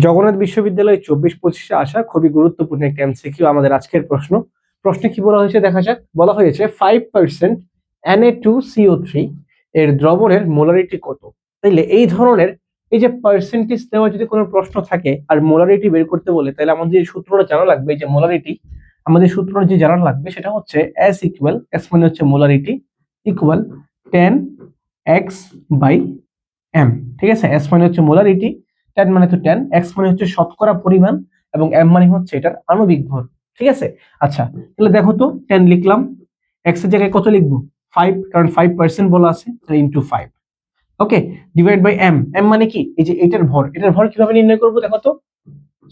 জগন্নাথ বিশ্ববিদ্যালয়ে 24-25-এ আসা খুবই গুরুত্বপূর্ণ একটা এমসিকিউ আমাদের আজকের প্রশ্ন। প্রশ্নে কি বলা হয়েছে দেখা যাক। বলা হয়েছে 5% Na2CO3 এর দ্রবণের মোলারিটি কত। তাইলে এই ধরনের এই যে পার্সেন্টেজ দেওয়া যদি কোনো প্রশ্ন থাকে আর মোলারিটি বের করতে বলে, তাহলে আমাদের যে সূত্রটা জানা লাগবে, এই যে মোলারিটি, আমাদের সূত্রটা যে জানা লাগবে সেটা হচ্ছে S মানে হচ্ছে মোলারিটি ইকুয়াল 10x/m। ঠিক আছে, S মানে হচ্ছে মোলারিটি, 10 মানে তো 10, x মানে হচ্ছে শতকরা পরিমাণ এবং m মানে হচ্ছে এটার আণবিক ভর। ঠিক আছে, আচ্ছা তাহলে দেখো তো 10 লিখলাম, x এর জায়গায় কত লিখবো 5, কারণ 5% বলা আছে, তাহলে into 5। Okay, divide by m, m মানে কি এই যে এটার ভর। এটার ভর কিভাবে নির্ণয় করব দেখো তো।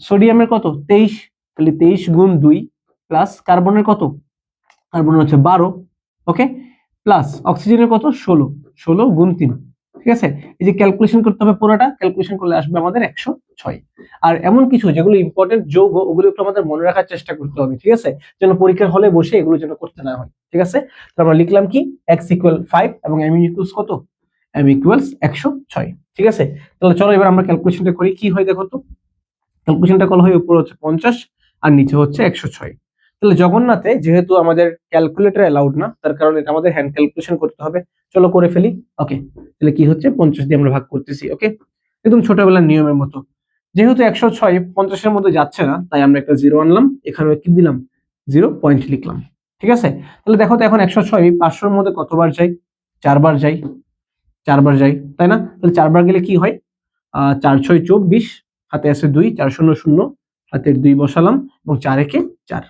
সোডিয়ামের কত 23, তাহলে 23 গুণ 2 প্লাস কার্বনের কত, কার্বনের হচ্ছে 12, ওকে, প্লাস অক্সিজেনের কত 16, 16 গুণ 3। ঠিক আছে, এই যে ক্যালকুলেশন করতে হবে, পুরোটা ক্যালকুলেশন করলে আসবে আমাদের 106। আর এমন কিছু যেগুলো ইম্পর্টেন্ট যৌগ, ওগুলো একটু আমাদের মনে রাখার চেষ্টা করতে হবে, ঠিক আছে, যেন পরীক্ষার হলে বসে এগুলো যেন করতে না হয়। ঠিক আছে, তো আমরা লিখলাম কি x ইকুয়াল 5 এবং m ইকুয়ালস কত, m ইকুয়ালস 106। ঠিক আছে, তাহলে চলো এবার আমরা ক্যালকুলেশনটা করি। কি হয় দেখো তো, ক্যালকুলেশনটা করা হয় উপরে হচ্ছে 50 আর নিচে হচ্ছে 106। তাহলে জগন্নাথে যেহেতু আমাদের ক্যালকুলেটর অ্যালাউড না, তার কারণে এটা আমাদের হ্যান্ড ক্যালকুলেশন করতে হবে। চলো করে ফেলি। ওকে, তাহলে কি হচ্ছে 50 দিয়ে আমরা ভাগ করতেছি। ওকে, একদম ছোটবেলার নিয়মের মতো। যেহেতু 106 50-এর মধ্যে যাচ্ছে না, তাই আমরা একটা 0 আনলাম, এখানে কি দিলাম 0 পয়েন্ট লিখলাম। ঠিক আছে, তাহলে দেখো তো এখন 106 500-এর মধ্যে কতবার যায়, 4 বার যায়, 4 বার যায়, তাই না? তাহলে 4 বার গেলে কি হয়, 4 6 24, হাতে আছে 2, 4 0 0, হাতের 2 বসালাম এবং 4 একে 4।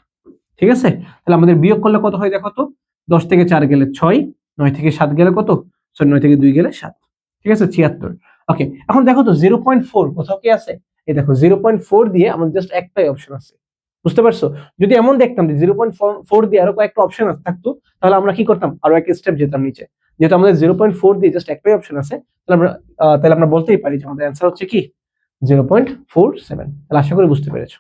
ঠিক আছে, তাহলে আমাদের বিয়োগ করলে কত হয় দেখো তো, 10 থেকে 4 গেলে 6, 9 থেকে 7 গেলে কত, 9 থেকে 2 গেলে 7। ঠিক আছে, 76। ওকে, এখন দেখো তো 0.4 কোথাও কি আছে, এই দেখো 0.4 দিয়ে আমাদের জাস্ট একটাই অপশন আছে। বুঝতে পারছো? যদি এমন দেখতাম যে 0.4 দিয়ে আরো কয়েকটা অপশন থাকতো, তাহলে আমরা কি করতাম, আরো এক স্টেপ যেতাম নিচে। যেহেতু আমাদের 0.4 দিয়ে জাস্ট একটাই অপশন আছে, তাহলে আমরা বলতেই পারি যে আমাদের অ্যান্সার হচ্ছে কি 0.47। তাহলে আশা করি বুঝতে পেরেছো।